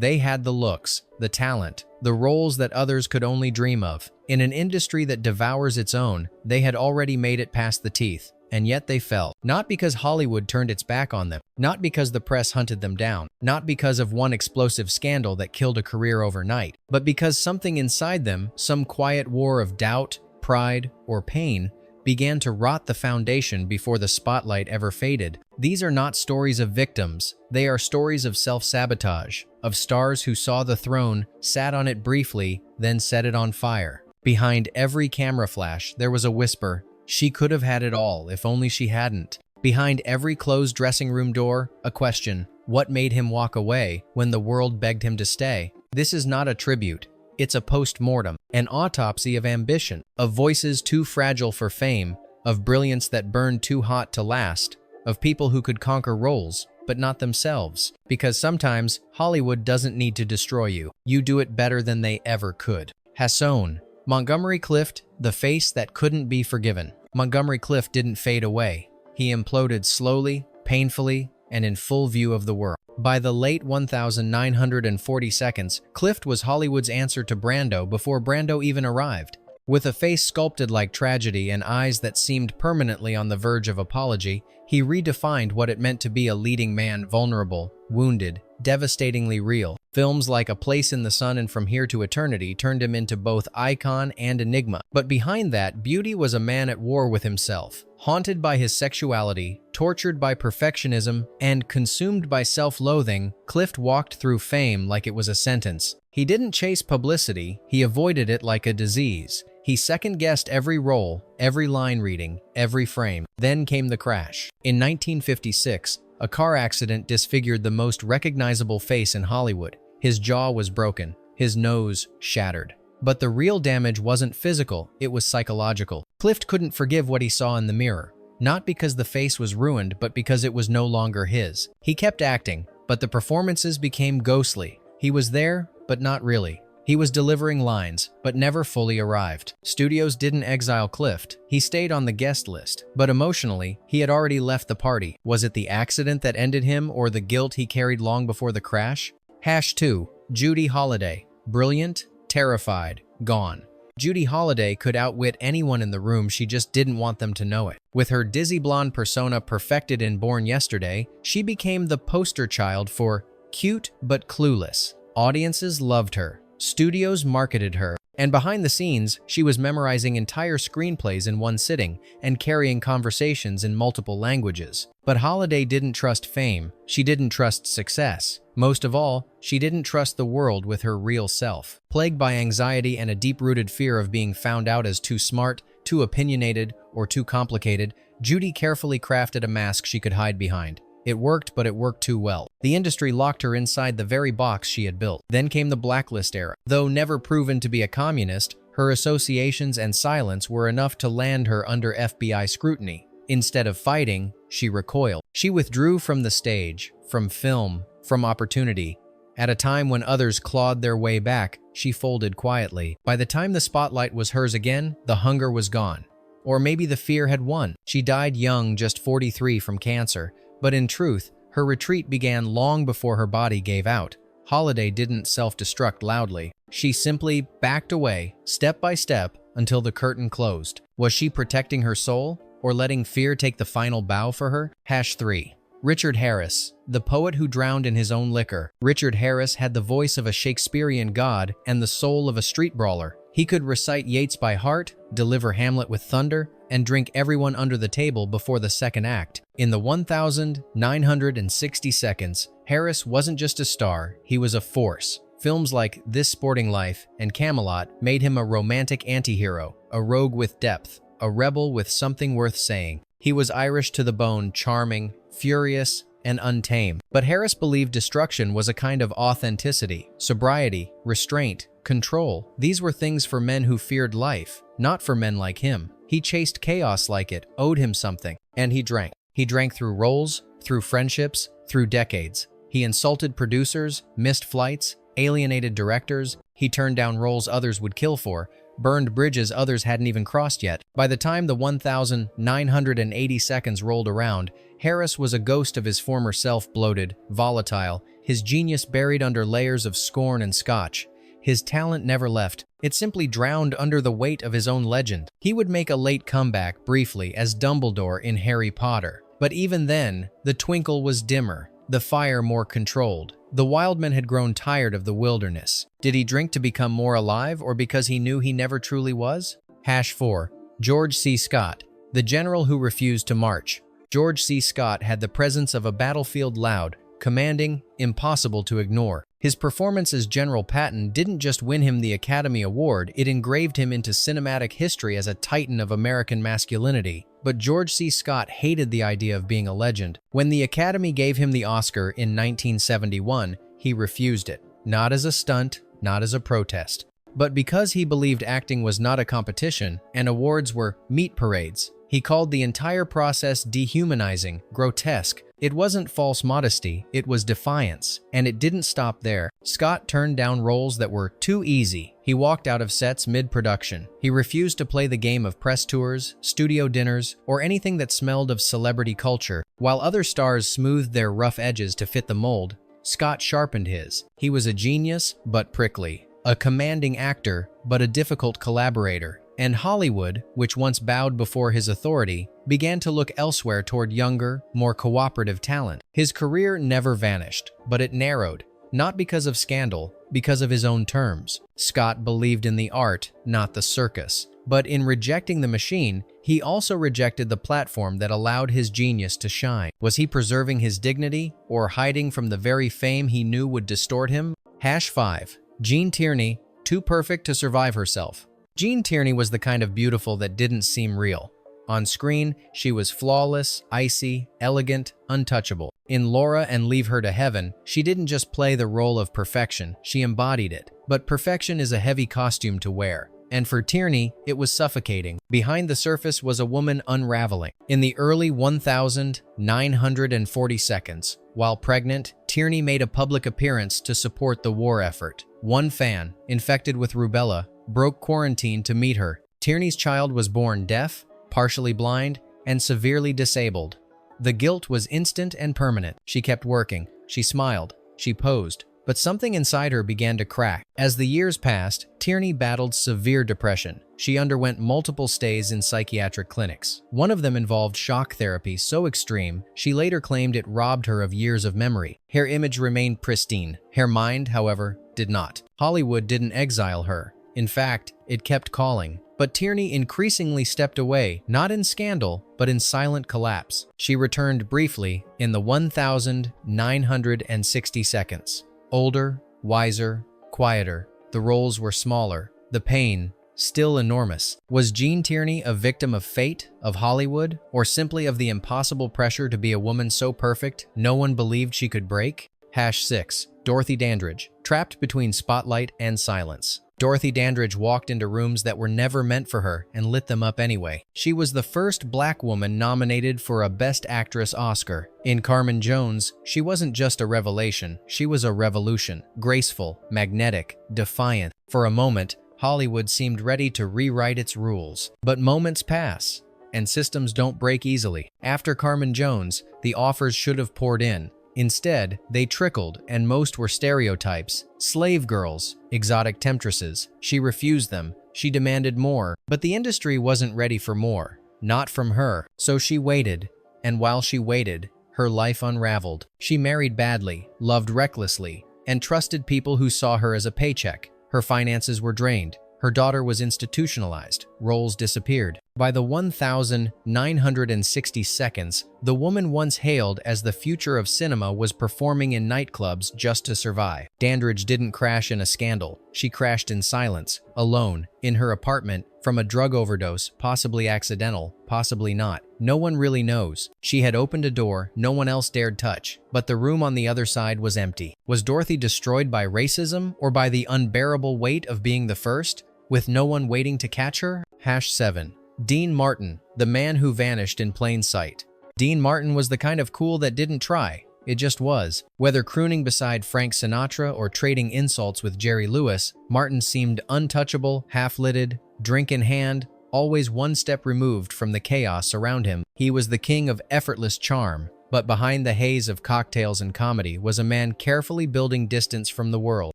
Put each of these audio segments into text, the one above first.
They had the looks, the talent, the roles that others could only dream of. In an industry that devours its own, they had already made it past the teeth. And yet they fell. Not because Hollywood turned its back on them, not because the press hunted them down, not because of one explosive scandal that killed a career overnight, but because something inside them, some quiet war of doubt, pride, or pain, began to rot the foundation before the spotlight ever faded. These are not stories of victims. They are stories of self-sabotage, of stars who saw the throne, sat on it briefly, then set it on fire. Behind every camera flash, there was a whisper, "She could have had it all if only she hadn't." Behind every closed dressing room door, a question, what made him walk away when the world begged him to stay? This is not a tribute. It's a post-mortem, an autopsy of ambition, of voices too fragile for fame, of brilliance that burned too hot to last, of people who could conquer roles, but not themselves. Because sometimes, Hollywood doesn't need to destroy you. You do it better than they ever could. Hasson. Montgomery Clift, the face that couldn't be forgiven. Montgomery Clift didn't fade away. He imploded slowly, painfully, and in full view of the world. By the late 1940 seconds, Clift was Hollywood's answer to Brando before Brando even arrived. With a face sculpted like tragedy and eyes that seemed permanently on the verge of apology, he redefined what it meant to be a leading man, vulnerable, wounded, devastatingly real. Films like A Place in the Sun and From Here to Eternity turned him into both icon and enigma. But behind that beauty was a man at war with himself, haunted by his sexuality, tortured by perfectionism, and consumed by self-loathing. Clift walked through fame like it was a sentence. He didn't chase publicity, he avoided it like a disease. He second-guessed every role, every line reading, every frame. Then came the crash. In 1956, a car accident disfigured the most recognizable face in Hollywood. His jaw was broken, his nose shattered. But the real damage wasn't physical, it was psychological. Clift couldn't forgive what he saw in the mirror, not because the face was ruined, but because it was no longer his. He kept acting, but the performances became ghostly. He was there, but not really. He was delivering lines, but never fully arrived. Studios didn't exile Clift. He stayed on the guest list. But emotionally, he had already left the party. Was it the accident that ended him or the guilt he carried long before the crash? #2. Judy Holliday. Brilliant, terrified, gone. Judy Holliday could outwit anyone in the room, she just didn't want them to know it. With her dizzy blonde persona perfected in Born Yesterday, she became the poster child for cute but clueless. Audiences loved her. Studios marketed her, and behind the scenes, she was memorizing entire screenplays in one sitting and carrying conversations in multiple languages. But Holliday didn't trust fame. She didn't trust success. Most of all, she didn't trust the world with her real self. Plagued by anxiety and a deep-rooted fear of being found out as too smart, too opinionated, or too complicated, Judy carefully crafted a mask she could hide behind. It worked, but it worked too well. The industry locked her inside the very box she had built. Then came the blacklist era. Though never proven to be a communist, her associations and silence were enough to land her under FBI scrutiny. Instead of fighting, she recoiled. She withdrew from the stage, from film, from opportunity. At a time when others clawed their way back, she folded quietly. By the time the spotlight was hers again, the hunger was gone. Or maybe the fear had won. She died young, just 43, from cancer. But in truth, her retreat began long before her body gave out. Holliday didn't self-destruct loudly. She simply backed away, step by step, until the curtain closed. Was she protecting her soul, or letting fear take the final bow for her? #3. Richard Harris, the poet who drowned in his own liquor. Richard Harris had the voice of a Shakespearean god and the soul of a street brawler. He could recite Yeats by heart, deliver Hamlet with thunder, and drink everyone under the table before the second act. In the 1960 seconds, Harris wasn't just a star, he was a force. Films like This Sporting Life and Camelot made him a romantic anti-hero, a rogue with depth, a rebel with something worth saying. He was Irish to the bone, charming, furious, and untamed. But Harris believed destruction was a kind of authenticity, sobriety, restraint, control. These were things for men who feared life, not for men like him. He chased chaos like it owed him something, and he drank. He drank through roles, through friendships, through decades. He insulted producers, missed flights, alienated directors. He turned down roles others would kill for, burned bridges others hadn't even crossed yet. By the time the 1980 seconds rolled around, Harris was a ghost of his former self, bloated, volatile, his genius buried under layers of scorn and scotch. His talent never left. It simply drowned under the weight of his own legend. He would make a late comeback briefly as Dumbledore in Harry Potter. But even then, the twinkle was dimmer, the fire more controlled. The Wildman had grown tired of the wilderness. Did he drink to become more alive, or because he knew he never truly was? #4. George C. Scott, the general who refused to march. George C. Scott had the presence of a battlefield, loud, commanding, impossible to ignore. His performance as General Patton didn't just win him the Academy Award, it engraved him into cinematic history as a titan of American masculinity. But George C. Scott hated the idea of being a legend. When the Academy gave him the Oscar in 1971, he refused it. Not as a stunt, not as a protest, but because he believed acting was not a competition and awards were meat parades. He called the entire process dehumanizing, grotesque. It wasn't false modesty, it was defiance. And it didn't stop there. Scott turned down roles that were too easy. He walked out of sets mid-production. He refused to play the game of press tours, studio dinners, or anything that smelled of celebrity culture. While other stars smoothed their rough edges to fit the mold, Scott sharpened his. He was a genius, but prickly. A commanding actor, but a difficult collaborator. And Hollywood, which once bowed before his authority, began to look elsewhere toward younger, more cooperative talent. His career never vanished, but it narrowed, not because of scandal, because of his own terms. Scott believed in the art, not the circus. But in rejecting the machine, he also rejected the platform that allowed his genius to shine. Was he preserving his dignity, or hiding from the very fame he knew would distort him? #5. Gene Tierney, too perfect to survive herself. Gene Tierney was the kind of beautiful that didn't seem real. On screen, she was flawless, icy, elegant, untouchable. In Laura and Leave Her to Heaven, she didn't just play the role of perfection, she embodied it. But perfection is a heavy costume to wear. And for Tierney, it was suffocating. Behind the surface was a woman unraveling. In the early 1940 seconds, while pregnant, Tierney made a public appearance to support the war effort. One fan, infected with rubella, broke quarantine to meet her. Tierney's child was born deaf, partially blind, and severely disabled. The guilt was instant and permanent. She kept working. She smiled. She posed. But something inside her began to crack. As the years passed, Tierney battled severe depression. She underwent multiple stays in psychiatric clinics. One of them involved shock therapy so extreme, she later claimed it robbed her of years of memory. Her image remained pristine. Her mind, however, did not. Hollywood didn't exile her. In fact, it kept calling. But Tierney increasingly stepped away, not in scandal, but in silent collapse. She returned briefly in the 1960 seconds. Older, wiser, quieter. The roles were smaller. The pain, still enormous. Was Gene Tierney a victim of fate, of Hollywood, or simply of the impossible pressure to be a woman so perfect no one believed she could break? #6. Dorothy Dandridge, trapped between spotlight and silence. Dorothy Dandridge walked into rooms that were never meant for her and lit them up anyway. She was the first black woman nominated for a Best Actress Oscar. In Carmen Jones, she wasn't just a revelation, she was a revolution. Graceful, magnetic, defiant. For a moment, Hollywood seemed ready to rewrite its rules. But moments pass, and systems don't break easily. After Carmen Jones, the offers should have poured in. Instead, they trickled, and most were stereotypes. Slave girls, exotic temptresses. She refused them. She demanded more, but the industry wasn't ready for more. Not from her. So she waited, and while she waited, her life unraveled. She married badly, loved recklessly, and trusted people who saw her as a paycheck. Her finances were drained. Her daughter was institutionalized. Roles disappeared. By the 1960 seconds, the woman once hailed as the future of cinema was performing in nightclubs just to survive. Dandridge didn't crash in a scandal. She crashed in silence, alone, in her apartment, from a drug overdose, possibly accidental, possibly not. No one really knows. She had opened a door no one else dared touch, but the room on the other side was empty. Was Dorothy destroyed by racism or by the unbearable weight of being the first, with no one waiting to catch her? #7. Dean Martin, the man who vanished in plain sight. Dean Martin was the kind of cool that didn't try. It just was. Whether crooning beside Frank Sinatra or trading insults with Jerry Lewis, Martin seemed untouchable, half-lidded, drink in hand, always one step removed from the chaos around him. He was the king of effortless charm, But behind the haze of cocktails and comedy was a man carefully building distance from the world.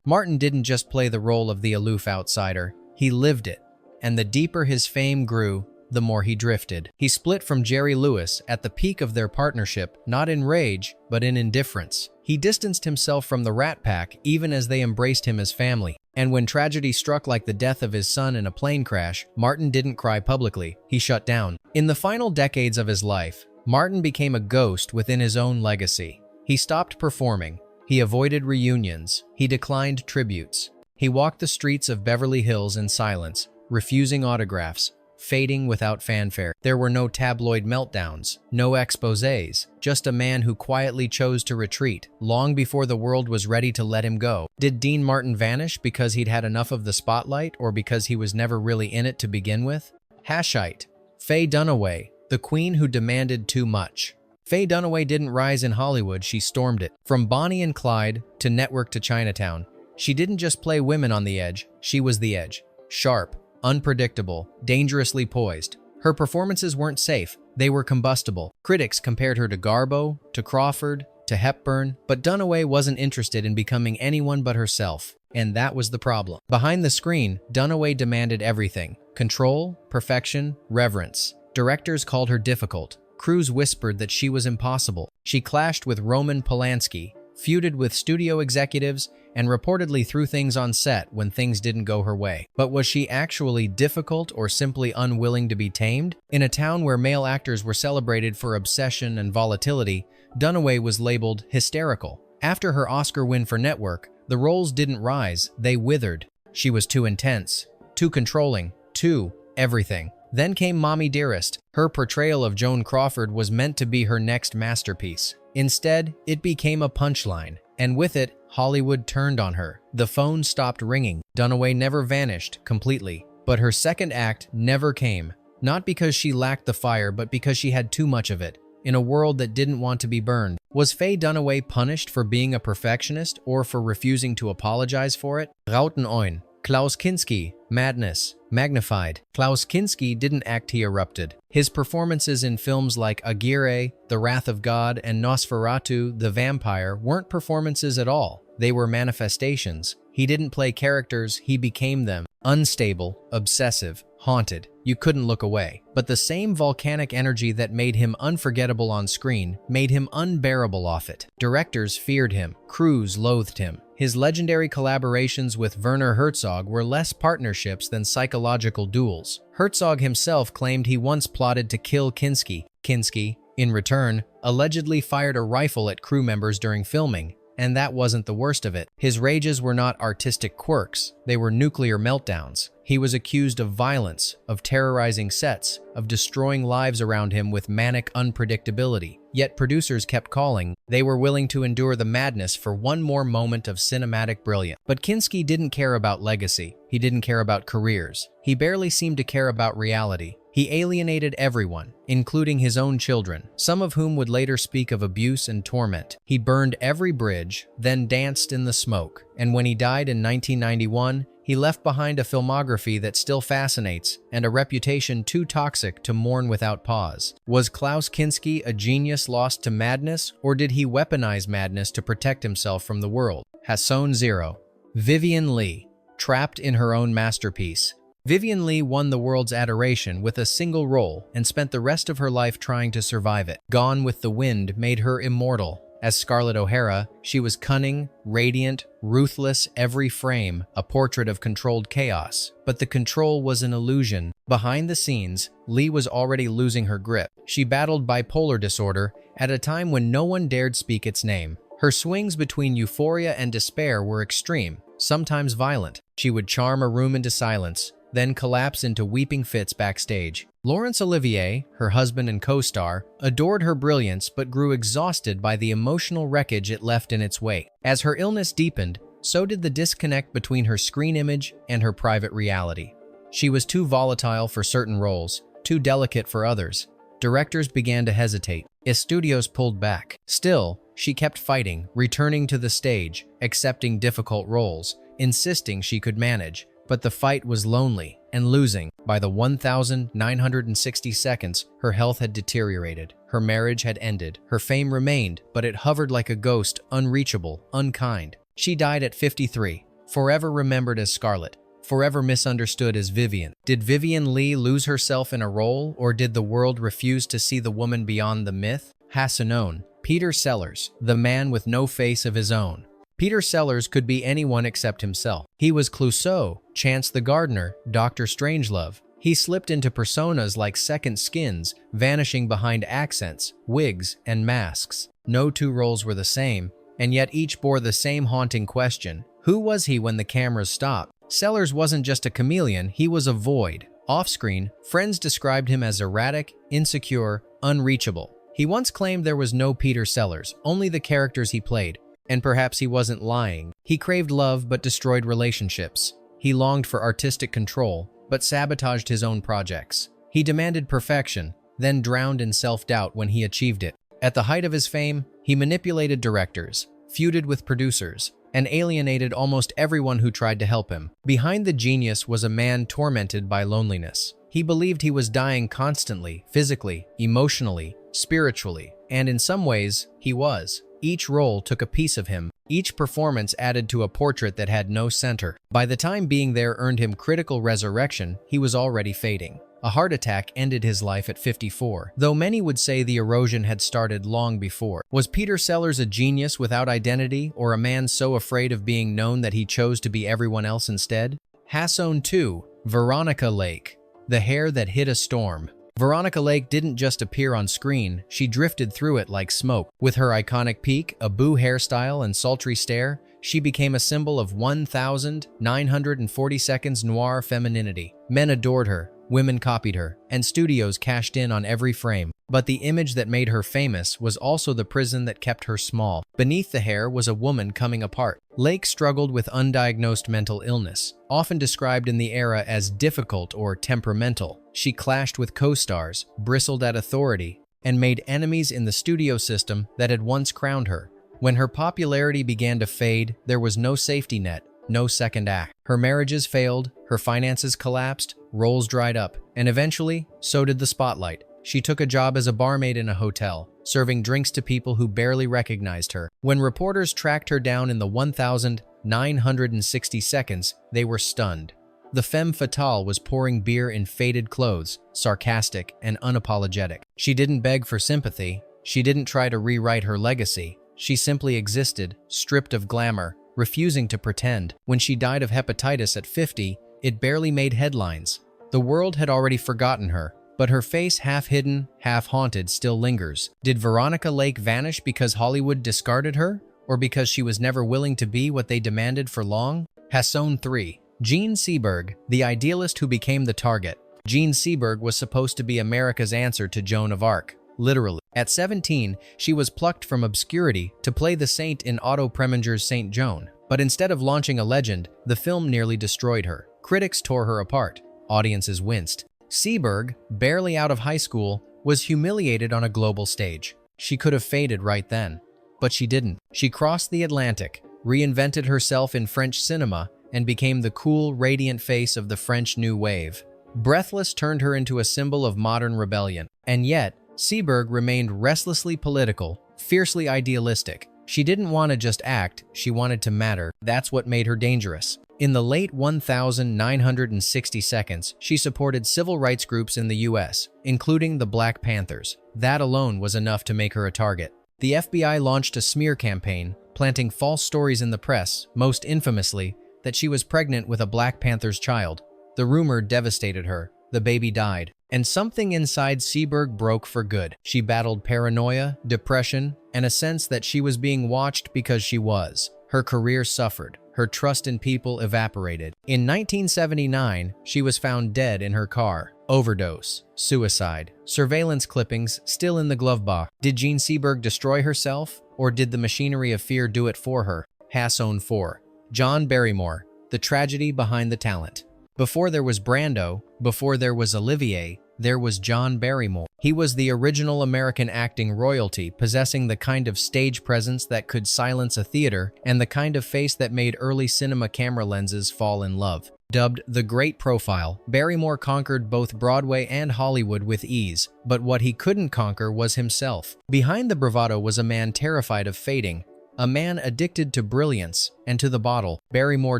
Martin didn't just play the role of the aloof outsider, he lived it. And the deeper his fame grew, the more he drifted. He split from Jerry Lewis at the peak of their partnership, not in rage, but in indifference. He distanced himself from the Rat Pack even as they embraced him as family. And when tragedy struck like the death of his son in a plane crash, Martin didn't cry publicly, he shut down. In the final decades of his life, Martin became a ghost within his own legacy. He stopped performing, he avoided reunions, he declined tributes. He walked the streets of Beverly Hills in silence, refusing autographs, fading without fanfare. There were no tabloid meltdowns, no exposés, just a man who quietly chose to retreat, long before the world was ready to let him go. Did Dean Martin vanish because he'd had enough of the spotlight, or because he was never really in it to begin with? Hashite. Faye Dunaway, the queen who demanded too much. Faye Dunaway didn't rise in Hollywood, she stormed it. From Bonnie and Clyde to Network to Chinatown, she didn't just play women on the edge, she was the edge. Sharp, unpredictable, dangerously poised. Her performances weren't safe, they were combustible. Critics compared her to Garbo, to Crawford, to Hepburn, but Dunaway wasn't interested in becoming anyone but herself, and that was the problem. Behind the screen, Dunaway demanded everything: control, perfection, reverence. Directors called her difficult. Crews whispered that she was impossible. She clashed with Roman Polanski, feuded with studio executives, and reportedly threw things on set when things didn't go her way. But was she actually difficult or simply unwilling to be tamed? In a town where male actors were celebrated for obsession and volatility, Dunaway was labeled hysterical. After her Oscar win for Network, the roles didn't rise, they withered. She was too intense, too controlling, too everything. Then came Mommy Dearest. Her portrayal of Joan Crawford was meant to be her next masterpiece. Instead, it became a punchline, and with it, Hollywood turned on her. The phone stopped ringing. Dunaway never vanished completely, but her second act never came. Not because she lacked the fire, but because she had too much of it, in a world that didn't want to be burned. Was Faye Dunaway punished for being a perfectionist or for refusing to apologize for it? Rauten Oin. Klaus Kinski, Madness, magnified. Klaus Kinski didn't act, he erupted. His performances in films like Aguirre, The Wrath of God, and Nosferatu, the Vampire weren't performances at all. They were manifestations. He didn't play characters, he became them. Unstable, obsessive, haunted. You couldn't look away. But the same volcanic energy that made him unforgettable on screen made him unbearable off it. Directors feared him. Crews loathed him. His legendary collaborations with Werner Herzog were less partnerships than psychological duels. Herzog himself claimed he once plotted to kill Kinski. Kinski, in return, allegedly fired a rifle at crew members during filming. And that wasn't the worst of it. His rages were not artistic quirks, they were nuclear meltdowns. He was accused of violence, of terrorizing sets, of destroying lives around him with manic unpredictability. Yet producers kept calling. They were willing to endure the madness for one more moment of cinematic brilliance. But Kinski didn't care about legacy. He didn't care about careers. He barely seemed to care about reality. He alienated everyone, including his own children, some of whom would later speak of abuse and torment. He burned every bridge, then danced in the smoke. And when he died in 1991, he left behind a filmography that still fascinates and a reputation too toxic to mourn without pause. Was Klaus Kinski a genius lost to madness, or did he weaponize madness to protect himself from the world? Hasson Zero. Vivien Leigh, trapped in her own masterpiece. Vivien Leigh won the world's adoration with a single role and spent the rest of her life trying to survive it. Gone with the Wind made her immortal. As Scarlett O'Hara, she was cunning, radiant, ruthless, every frame, a portrait of controlled chaos. But the control was an illusion. Behind the scenes, Leigh was already losing her grip. She battled bipolar disorder at a time when no one dared speak its name. Her swings between euphoria and despair were extreme, sometimes violent. She would charm a room into silence, then collapse into weeping fits backstage. Laurence Olivier, her husband and co-star, adored her brilliance but grew exhausted by the emotional wreckage it left in its wake. As her illness deepened, so did the disconnect between her screen image and her private reality. She was too volatile for certain roles, too delicate for others. Directors began to hesitate. As studios pulled back. Still, she kept fighting, returning to the stage, accepting difficult roles, insisting she could manage. But the fight was lonely and losing. By the 1,960 seconds, her health had deteriorated. Her Her marriage had ended. Her fame remained, but it hovered like a ghost, unreachable, unkind. She died at 53, forever remembered as Scarlett, forever misunderstood as Vivien. Did Vivien Leigh lose herself in a role, or did the world refuse to see the woman beyond the myth? Hassanon. Peter Sellers, the man with no face of his own. Peter Sellers could be anyone except himself. He was Clouseau, Chance the Gardener, Dr. Strangelove. He slipped into personas like second skins, vanishing behind accents, wigs, and masks. No two roles were the same, and yet each bore the same haunting question. Who was he when the cameras stopped? Sellers wasn't just a chameleon, he was a void. Off-screen, friends described him as erratic, insecure, unreachable. He once claimed there was no Peter Sellers, only the characters he played. And perhaps he wasn't lying. He craved love but destroyed relationships. He longed for artistic control, but sabotaged his own projects. He demanded perfection, then drowned in self-doubt when he achieved it. At the height of his fame, he manipulated directors, feuded with producers, and alienated almost everyone who tried to help him. Behind the genius was a man tormented by loneliness. He believed he was dying constantly, physically, emotionally, spiritually, and in some ways, he was. Each role took a piece of him. Each performance added to a portrait that had no center. By the time being there earned him critical resurrection, he was already fading. A heart attack ended his life at 54, though many would say the erosion had started long before. Was Peter Sellers a genius without identity, or a man so afraid of being known that he chose to be everyone else instead? Hassanon 2. Veronica Lake. The hair that hid a storm. Veronica Lake didn't just appear on screen, she drifted through it like smoke. With her iconic peak, a boo hairstyle, and sultry stare, she became a symbol of 1,940 seconds noir femininity. Men adored her, women copied her, and studios cashed in on every frame. But the image that made her famous was also the prison that kept her small. Beneath the hair was a woman coming apart. Lake struggled with undiagnosed mental illness, often described in the era as difficult or temperamental. She clashed with co-stars, bristled at authority, and made enemies in the studio system that had once crowned her. When her popularity began to fade, there was no safety net, no second act. Her marriages failed, her finances collapsed, roles dried up, and eventually, so did the spotlight. She took a job as a barmaid in a hotel, serving drinks to people who barely recognized her. When reporters tracked her down in the 1,960 seconds, they were stunned. The femme fatale was pouring beer in faded clothes, sarcastic and unapologetic. She didn't beg for sympathy. She didn't try to rewrite her legacy. She simply existed, stripped of glamour, refusing to pretend. When she died of hepatitis at 50, it barely made headlines. The world had already forgotten her, but her face, half hidden, half haunted, still lingers. Did Veronica Lake vanish because Hollywood discarded her, or because she was never willing to be what they demanded for long? Hassanon 3. Jean Seberg, the idealist who became the target. Jean Seberg was supposed to be America's answer to Joan of Arc, literally. At 17, she was plucked from obscurity to play the saint in Otto Preminger's Saint Joan. But instead of launching a legend, the film nearly destroyed her. Critics tore her apart. Audiences winced. Seberg, barely out of high school, was humiliated on a global stage. She could have faded right then, but she didn't. She crossed the Atlantic, reinvented herself in French cinema, and became the cool, radiant face of the French New Wave. Breathless turned her into a symbol of modern rebellion. And yet, Seberg remained restlessly political, fiercely idealistic. She didn't want to just act, she wanted to matter. That's what made her dangerous. In the late 1,960 seconds, she supported civil rights groups in the US, including the Black Panthers. That alone was enough to make her a target. The FBI launched a smear campaign, planting false stories in the press, most infamously, that she was pregnant with a Black Panther's child. The rumor devastated her. The baby died. And something inside Seberg broke for good. She battled paranoia, depression, and a sense that she was being watched because she was. Her career suffered. Her trust in people evaporated. In 1979, she was found dead in her car. Overdose, suicide, surveillance clippings still in the glove box. Did Jean Seberg destroy herself, or did the machinery of fear do it for her? Hassanon 4. John Barrymore, the tragedy behind the talent. Before there was Brando, before there was Olivier, there was John Barrymore. He was the original American acting royalty, possessing the kind of stage presence that could silence a theater and the kind of face that made early cinema camera lenses fall in love. Dubbed the Great Profile, Barrymore conquered both Broadway and Hollywood with ease, but what he couldn't conquer was himself. Behind the bravado was a man terrified of fading, a man addicted to brilliance and to the bottle. Barrymore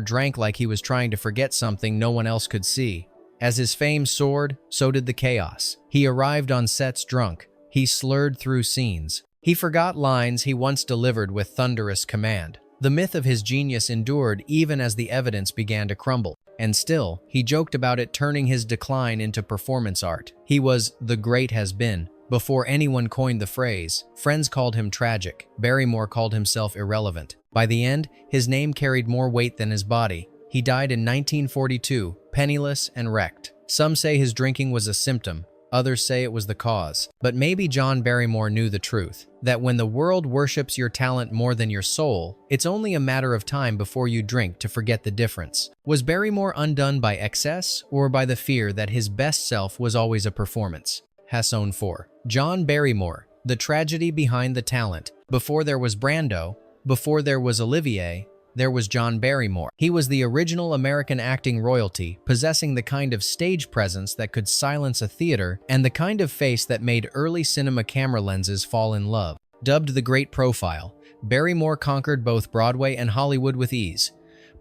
drank like he was trying to forget something no one else could see. As his fame soared, so did the chaos. He arrived on sets drunk. He slurred through scenes. He forgot lines he once delivered with thunderous command. The myth of his genius endured even as the evidence began to crumble. And still, he joked about it, turning his decline into performance art. He was the great has-been before anyone coined the phrase. Friends called him tragic. Barrymore called himself irrelevant. By the end, his name carried more weight than his body. He died in 1942, penniless and wrecked. Some say his drinking was a symptom. Others say it was the cause. But maybe John Barrymore knew the truth, that when the world worships your talent more than your soul, it's only a matter of time before you drink to forget the difference. Was Barrymore undone by excess or by the fear that his best self was always a performance? Hasson 4. John Barrymore, the tragedy behind the talent. Before there was Brando, before there was Olivier, there was John Barrymore. He was the original American acting royalty, possessing the kind of stage presence that could silence a theater and the kind of face that made early cinema camera lenses fall in love. Dubbed the Great Profile, Barrymore conquered both Broadway and Hollywood with ease.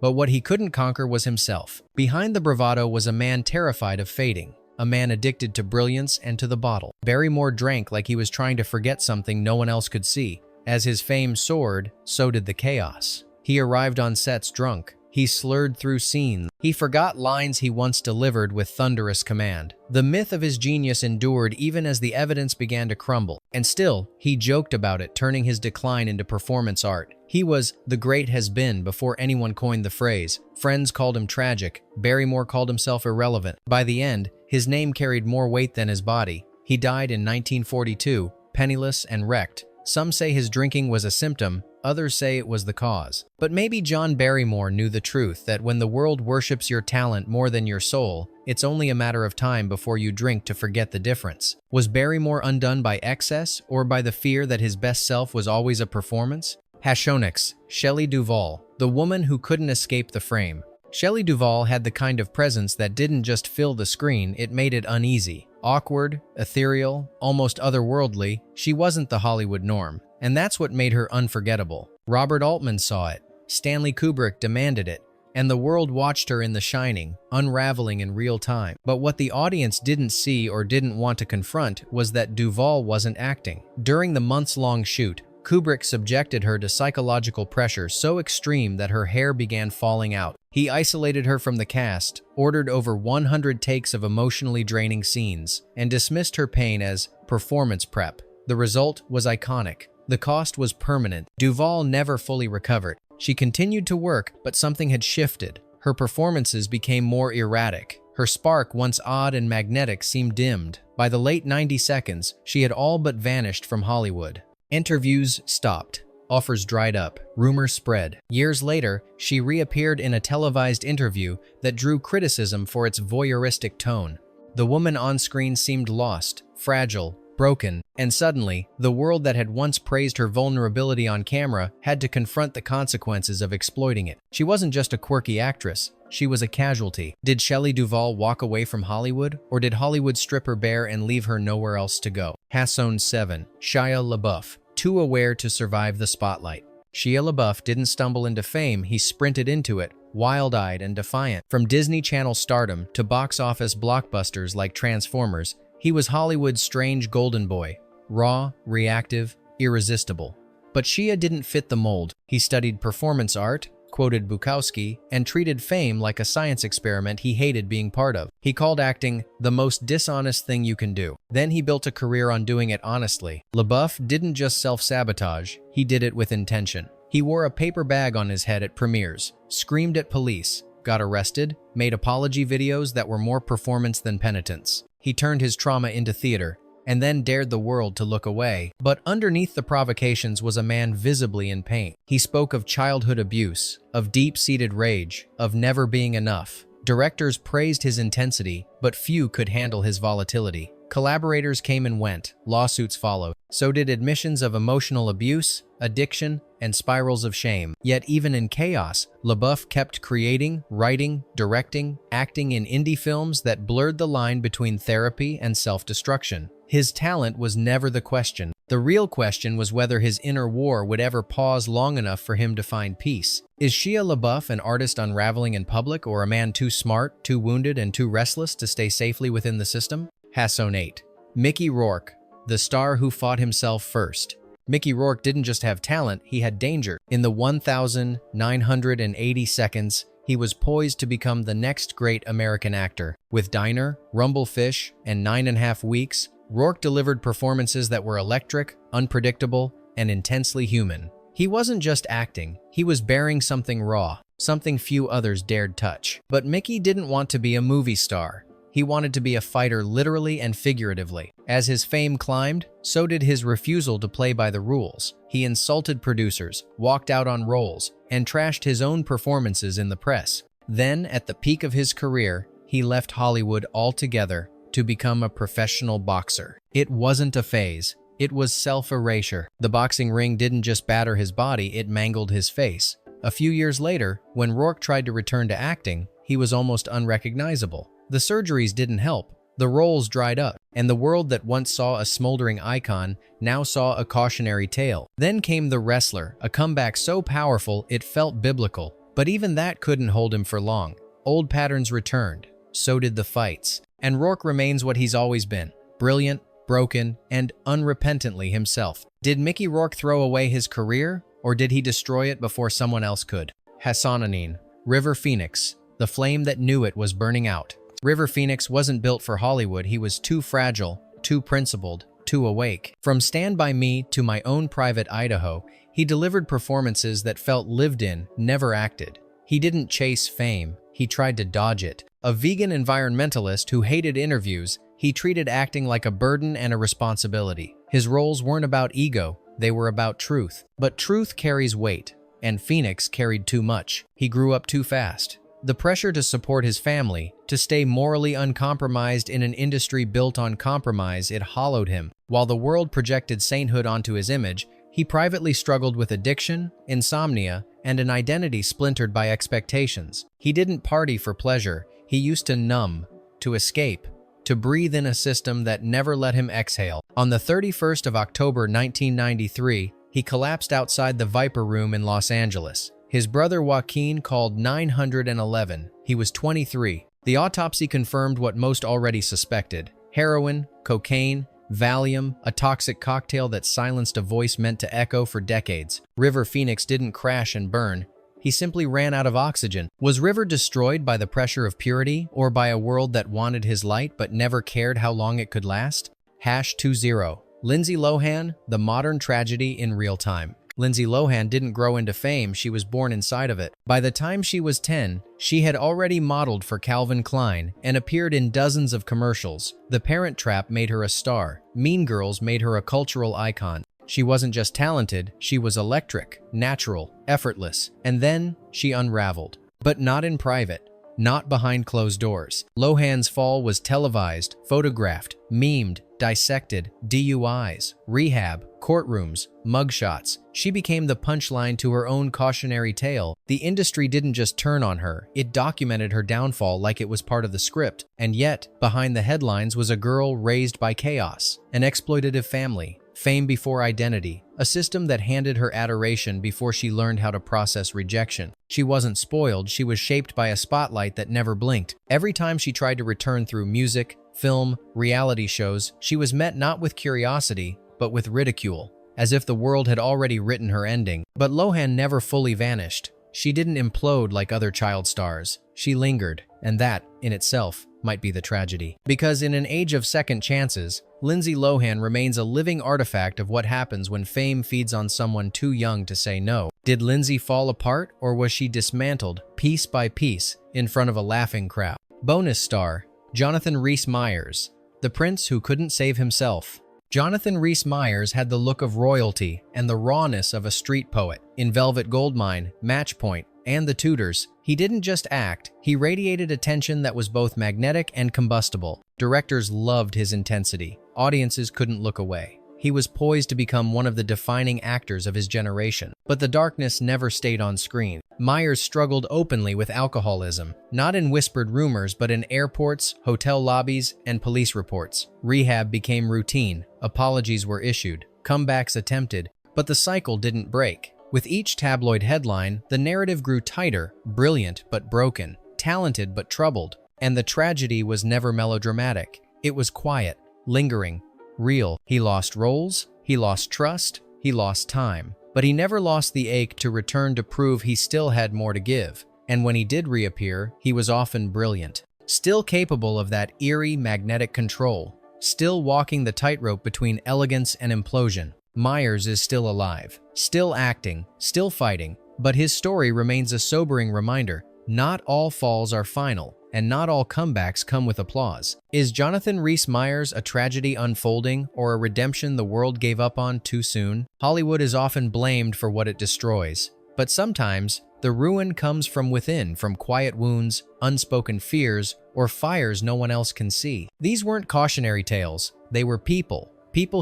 But what he couldn't conquer was himself. Behind the bravado was a man terrified of fading, a man addicted to brilliance and to the bottle. Barrymore drank like he was trying to forget something no one else could see. As his fame soared, so did the chaos. He arrived on sets drunk. He slurred through scenes. He forgot lines he once delivered with thunderous command. The myth of his genius endured even as the evidence began to crumble. And still, he joked about it, turning his decline into performance art. He was the great has-been before anyone coined the phrase. Friends called him tragic. Barrymore called himself irrelevant. By the end, his name carried more weight than his body. He died in 1942, penniless and wrecked. Some say his drinking was a symptom, others say it was the cause. But maybe John Barrymore knew the truth, that when the world worships your talent more than your soul, it's only a matter of time before you drink to forget the difference. Was Barrymore undone by excess or by the fear that his best self was always a performance? Hashonix, Shelley Duvall, the woman who couldn't escape the frame. Shelley Duvall had the kind of presence that didn't just fill the screen, it made it uneasy. Awkward, ethereal, almost otherworldly, she wasn't the Hollywood norm. And that's what made her unforgettable. Robert Altman saw it, Stanley Kubrick demanded it, and the world watched her in The Shining, unraveling in real time. But what the audience didn't see or didn't want to confront was that Duvall wasn't acting. During the months-long shoot, Kubrick subjected her to psychological pressure so extreme that her hair began falling out. He isolated her from the cast, ordered over 100 takes of emotionally draining scenes, and dismissed her pain as performance prep. The result was iconic. The cost was permanent. Duvall never fully recovered. She continued to work, but something had shifted. Her performances became more erratic. Her spark, once odd and magnetic, seemed dimmed. By the late 90 seconds, she had all but vanished from Hollywood. Interviews stopped. Offers dried up. Rumors spread. Years later, she reappeared in a televised interview that drew criticism for its voyeuristic tone. The woman on screen seemed lost, fragile, broken, and suddenly, the world that had once praised her vulnerability on camera had to confront the consequences of exploiting it. She wasn't just a quirky actress, she was a casualty. Did Shelley Duvall walk away from Hollywood, or did Hollywood strip her bare and leave her nowhere else to go? Hasson 7. Shia LaBeouf, too aware to survive the spotlight. Shia LaBeouf didn't stumble into fame, he sprinted into it, wild-eyed and defiant. From Disney Channel stardom to box office blockbusters like Transformers, he was Hollywood's strange golden boy, raw, reactive, irresistible. But Shia didn't fit the mold. He studied performance art, quoted Bukowski, and treated fame like a science experiment he hated being part of. He called acting the most dishonest thing you can do. Then he built a career on doing it honestly. LaBeouf didn't just self-sabotage, he did it with intention. He wore a paper bag on his head at premieres, screamed at police, got arrested, made apology videos that were more performance than penitence. He turned his trauma into theater, and then dared the world to look away. But underneath the provocations was a man visibly in pain. He spoke of childhood abuse, of deep-seated rage, of never being enough. Directors praised his intensity, but few could handle his volatility. Collaborators came and went, lawsuits followed. So did admissions of emotional abuse, addiction, and spirals of shame. Yet even in chaos, LaBeouf kept creating, writing, directing, acting in indie films that blurred the line between therapy and self-destruction. His talent was never the question. The real question was whether his inner war would ever pause long enough for him to find peace. Is Shia LaBeouf an artist unraveling in public, or a man too smart, too wounded, and too restless to stay safely within the system? Hasson 8. Mickey Rourke, the star who fought himself first. Mickey Rourke didn't just have talent, he had danger. In the 1,980 seconds, he was poised to become the next great American actor. With Diner, Rumblefish, and 9.5 Weeks, Rourke delivered performances that were electric, unpredictable, and intensely human. He wasn't just acting, he was bearing something raw, something few others dared touch. But Mickey didn't want to be a movie star. He wanted to be a fighter literally and figuratively. As his fame climbed, so did his refusal to play by the rules. He insulted producers, walked out on roles, and trashed his own performances in the press. Then, at the peak of his career, he left Hollywood altogether to become a professional boxer. It wasn't a phase, it was self-erasure. The boxing ring didn't just batter his body, it mangled his face. A few years later, when Rourke tried to return to acting, he was almost unrecognizable. The surgeries didn't help, the roles dried up, and the world that once saw a smoldering icon now saw a cautionary tale. Then came The Wrestler, a comeback so powerful it felt biblical. But even that couldn't hold him for long. Old patterns returned, so did the fights. And Rourke remains what he's always been: brilliant, broken, and unrepentantly himself. Did Mickey Rourke throw away his career, or did he destroy it before someone else could? Hasson, River Phoenix, the flame that knew it was burning out. River Phoenix wasn't built for Hollywood. He was too fragile, too principled, too awake. From Stand By Me to My Own Private Idaho, he delivered performances that felt lived in, never acted. He didn't chase fame, he tried to dodge it. A vegan environmentalist who hated interviews, he treated acting like a burden and a responsibility. His roles weren't about ego, they were about truth. But truth carries weight, and Phoenix carried too much. He grew up too fast. The pressure to support his family, to stay morally uncompromised in an industry built on compromise, it hollowed him. While the world projected sainthood onto his image, he privately struggled with addiction, insomnia, and an identity splintered by expectations. He didn't party for pleasure, he used to numb, to escape, to breathe in a system that never let him exhale. On the 31st of October 1993, he collapsed outside the Viper Room in Los Angeles. His brother Joaquin called 911. He was 23. The autopsy confirmed what most already suspected: heroin, cocaine, Valium, a toxic cocktail that silenced a voice meant to echo for decades. River Phoenix didn't crash and burn. He simply ran out of oxygen. Was River destroyed by the pressure of purity, or by a world that wanted his light but never cared how long it could last? #20. Lindsay Lohan, the modern tragedy in real time. Lindsay Lohan didn't grow into fame, she was born inside of it. By the time she was 10, she had already modeled for Calvin Klein and appeared in dozens of commercials. The Parent Trap made her a star. Mean Girls made her a cultural icon. She wasn't just talented, she was electric, natural, effortless. And then she unraveled. But not in private. Not behind closed doors. Lohan's fall was televised, photographed, memed, dissected, DUIs, rehab, courtrooms, mugshots. She became the punchline to her own cautionary tale. The industry didn't just turn on her, it documented her downfall like it was part of the script. And yet, behind the headlines was a girl raised by chaos, an exploitative family, fame before identity, a system that handed her adoration before she learned how to process rejection. She wasn't spoiled, she was shaped by a spotlight that never blinked. Every time she tried to return through music, film, reality shows, she was met not with curiosity, but with ridicule, as if the world had already written her ending. But Lohan never fully vanished. She didn't implode like other child stars. She lingered, and that, in itself, might be the tragedy. Because in an age of second chances, Lindsay Lohan remains a living artifact of what happens when fame feeds on someone too young to say no. Did Lindsay fall apart, or was she dismantled, piece by piece, in front of a laughing crowd? Bonus star, Jonathan Rhys-Meyers, the prince who couldn't save himself. Jonathan Rhys-Meyers had the look of royalty and the rawness of a street poet. In Velvet Goldmine, Match Point, and the tutors. He didn't just act, he radiated attention that was both magnetic and combustible. Directors loved his intensity. Audiences couldn't look away. He was poised to become one of the defining actors of his generation. But the darkness never stayed on screen. Myers struggled openly with alcoholism, not in whispered rumors but in airports, hotel lobbies, and police reports. Rehab became routine, apologies were issued, comebacks attempted, but the cycle didn't break. With each tabloid headline, the narrative grew tighter, brilliant but broken, talented but troubled. And the tragedy was never melodramatic. It was quiet, lingering, real. He lost roles, he lost trust, he lost time. But he never lost the ache to return to prove he still had more to give. And when he did reappear, he was often brilliant. Still capable of that eerie, magnetic control. Still walking the tightrope between elegance and implosion. Myers is still alive, still acting, still fighting. But his story remains a sobering reminder. Not all falls are final, and not all comebacks come with applause. Is Jonathan Rhys Myers a tragedy unfolding or a redemption the world gave up on too soon? Hollywood is often blamed for what it destroys, but sometimes the ruin comes from within, from quiet wounds, unspoken fears, or fires no one else can see. These weren't cautionary tales, they were people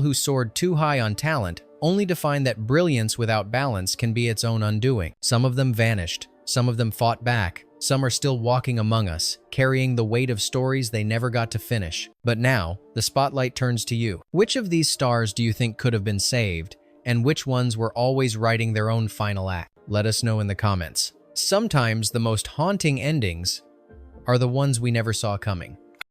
who soared too high on talent, only to find that brilliance without balance can be its own undoing. Some of them vanished, some of them fought back, some are still walking among us, carrying the weight of stories they never got to finish. But now, the spotlight turns to you. Which of these stars do you think could have been saved, and which ones were always writing their own final act? Let us know in the comments. Sometimes the most haunting endings are the ones we never saw coming.